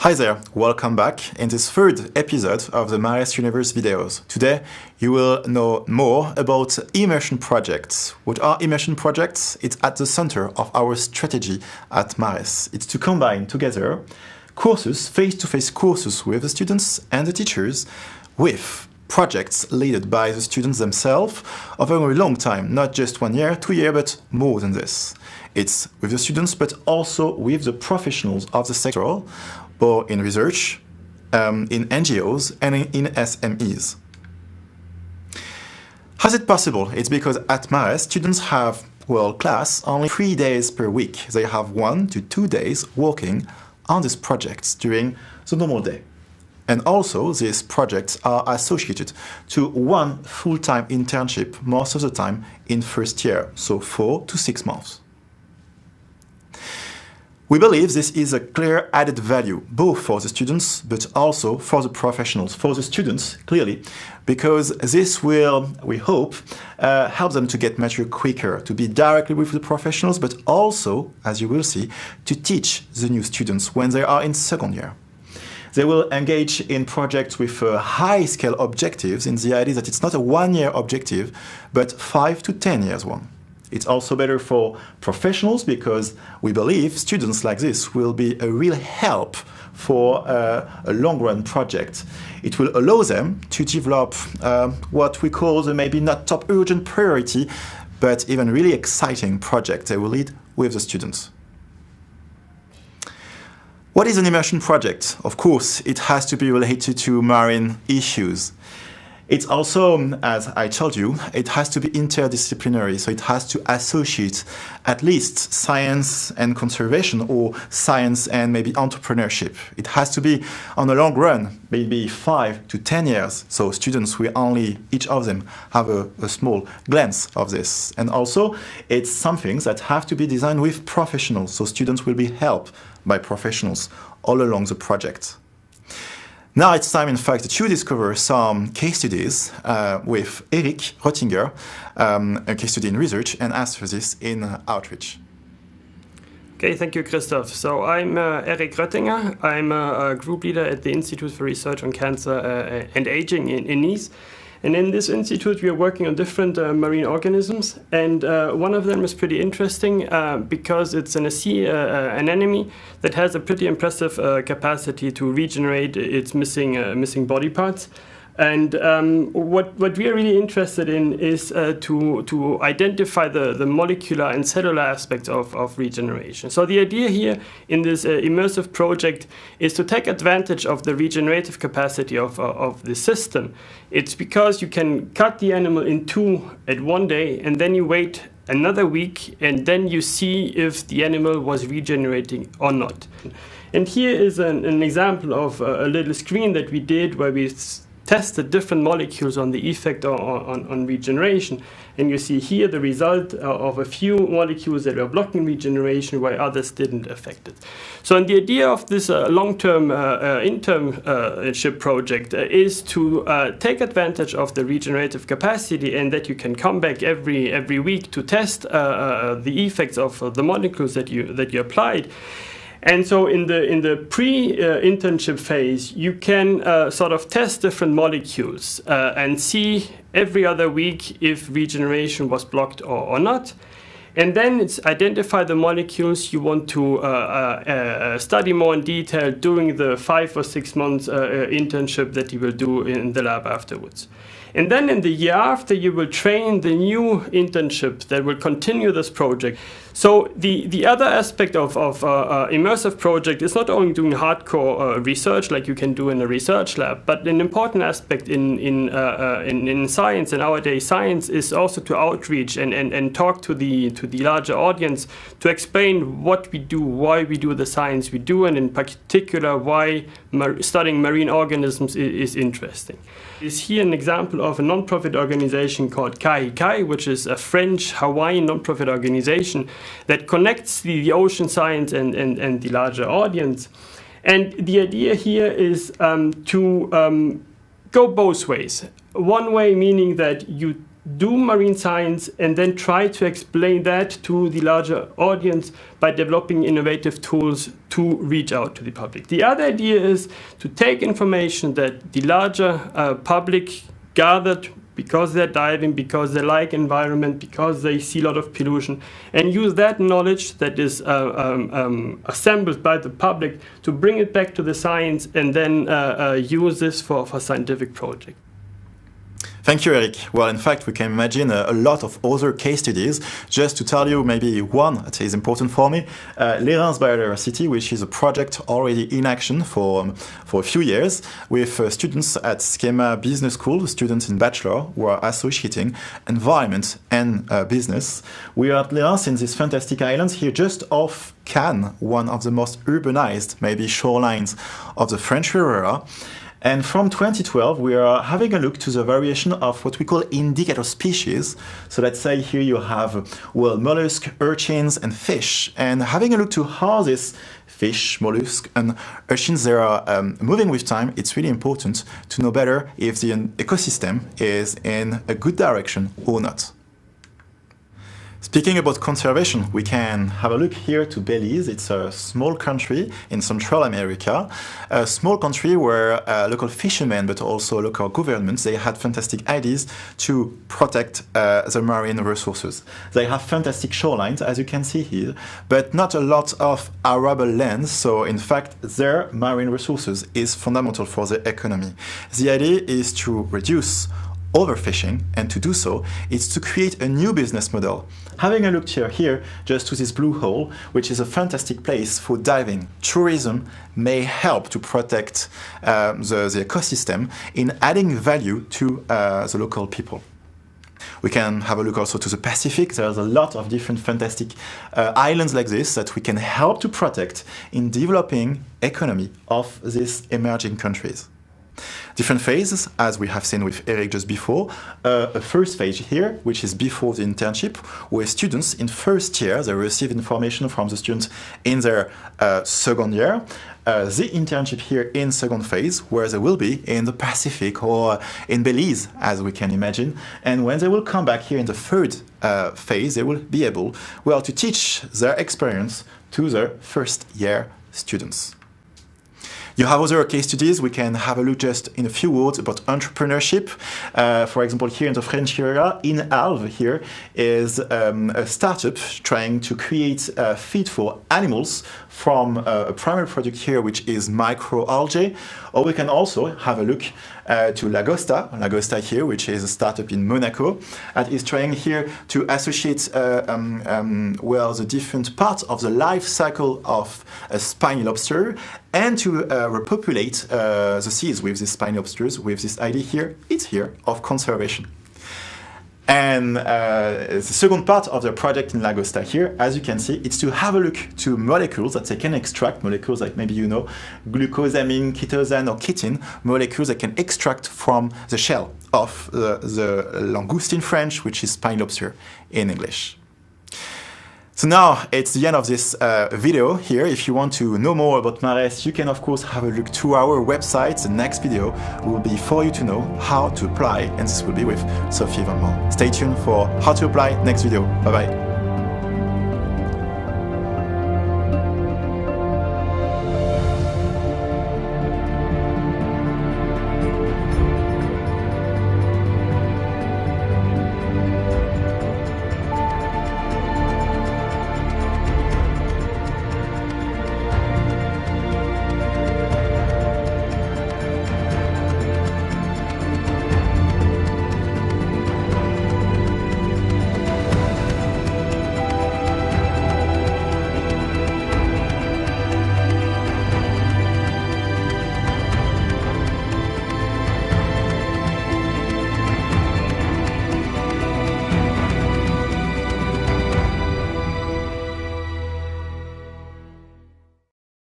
Hi there, welcome back in this third episode of the MARRES Universe videos. Today you will know more about immersion projects. What are immersion projects? It's at the center of our strategy at MARRES. It's to combine together courses, face-to-face courses with the students and the teachers with projects led by the students themselves over a long time, not just 1 year, 2 years, but more than this. It's with the students, but also with the professionals of the sector, or in research, in NGOs, and in SMEs. How is it possible? It's because at MARRES, students have, class only 3 days per week. They have 1 to 2 days working on these projects during the normal day. And also, these projects are associated to 1 full-time internship, most of the time in first year, so 4 to 6 months. We believe this is a clear added value, both for the students, but also for the professionals. For the students, clearly, because this will, we hope, help them to get mature quicker, to be directly with the professionals, but also, as you will see, to teach the new students when they are in second year. They will engage in projects with high-scale objectives in the idea that it's not a 1-year objective, but 5 to 10 years one. It's also better for professionals because we believe students like this will be a real help for a long-run project. It will allow them to develop what we call the maybe not top urgent priority, but even really exciting project they will lead with the students. What is an immersion project? Of course, it has to be related to marine issues. It's also, as I told you, it has to be interdisciplinary, so it has to associate at least science and conservation or science and maybe entrepreneurship. It has to be on the long run, maybe 5 to 10 years, so students will only, each of them, have a small glance of this. And also, it's something that have to be designed with professionals, so students will be helped by professionals all along the project. Now it's time, in fact, to discover some case studies with Eric Rottinger, a case study in research, and answer this in outreach. Okay, thank you, Christoph. So I'm Eric Rottinger. I'm a group leader at the Institute for Research on Cancer and Aging in Nice. And in this institute, we are working on different marine organisms. And one of them is pretty interesting because it's an anemone that has a pretty impressive capacity to regenerate its missing body parts. And what we are really interested in is to identify the molecular and cellular aspects of regeneration. So the idea here in this immersive project is to take advantage of the regenerative capacity of the system. It's because you can cut the animal in 2 at 1 day, and then you wait another week, and then you see if the animal was regenerating or not. And here is an example of a little screen that we did where we tested different molecules on the effect on regeneration. And you see here the result of a few molecules that were blocking regeneration while others didn't affect it. So and the idea of this long-term internship project is to take advantage of the regenerative capacity, and that you can come back every week to test the effects of the molecules that you applied. And so in the pre-internship phase, you can sort of test different molecules and see every other week if regeneration was blocked or not. And then it's identify the molecules you want to study more in detail during the 5 or 6 months internship that you will do in the lab afterwards. And then in the year after, you will train the new internships that will continue this project. So the other aspect of immersive project is not only doing hardcore research like you can do in a research lab, but an important aspect in science, in our day science, is also to outreach and talk to the larger audience to explain what we do, why we do the science we do, and in particular why studying marine organisms is interesting. Is here an example of a non-profit organization called Kai, which is a French-Hawaiian non-profit organization that connects the ocean science and the larger audience. And the idea here is to go both ways. One way meaning that you do marine science and then try to explain that to the larger audience by developing innovative tools to reach out to the public. The other idea is to take information that the larger public gathered because they're diving, because they like environment, because they see a lot of pollution, and use that knowledge that is assembled by the public to bring it back to the science and then use this for scientific projects. Thank you, Eric. Well, in fact, we can imagine a lot of other case studies. Just to tell you maybe one that is important for me, Lérins Biodiversity, which is a project already in action for a few years with students at Schema Business School, students in bachelor who are associating environment and business. We are at Lérins in this fantastic island here just off Cannes, one of the most urbanized, maybe shorelines of the French Riviera. And from 2012, we are having a look to the variation of what we call indicator species. So let's say here you have, well, mollusk, urchins, and fish. And having a look to how this fish, mollusk, and urchins, they are moving with time, it's really important to know better if the ecosystem is in a good direction or not. Speaking about conservation, we can have a look here to Belize. It's a small country in Central America, a small country where local fishermen, but also local governments, they had fantastic ideas to protect the marine resources. They have fantastic shorelines, as you can see here, but not a lot of arable land. So in fact, their marine resources is fundamental for the economy. The idea is to reduce overfishing, and to do so, it's to create a new business model. Having a look here just to this blue hole, which is a fantastic place for diving. Tourism may help to protect the ecosystem in adding value to the local people. We can have a look also to the Pacific. There's a lot of different fantastic islands like this that we can help to protect in developing economy of these emerging countries. Different phases, as we have seen with Eric just before. A first phase here, which is before the internship, where students in first year, they receive information from the students in their second year. The internship here in second phase, where they will be in the Pacific or in Belize, as we can imagine. And when they will come back here in the third phase, they will be able, well, to teach their experience to their first year students. You have other case studies. We can have a look just in a few words about entrepreneurship. For example, here in the French area, in Alve here is a startup trying to create feed for animals from a primary product here, which is microalgae. Or we can also have a look to Lagosta here, which is a startup in Monaco, that is trying here to associate well, the different parts of the life cycle of a spiny lobster and to repopulate the seas with these spiny lobsters with this idea here, it's here, of conservation. And the second part of the project in Lagosta here, as you can see, it's to have a look to molecules that they can extract, molecules like maybe you know, glucosamine, chitosan, or chitin, molecules that can extract from the shell of the langoustine in French, which is spiny lobster in English. So now it's the end of this video here. If you want to know more about MARRES, you can of course have a look to our website. The next video will be for you to know how to apply, and this will be with Sophie Van Mal. Stay tuned for how to apply next video. Bye bye.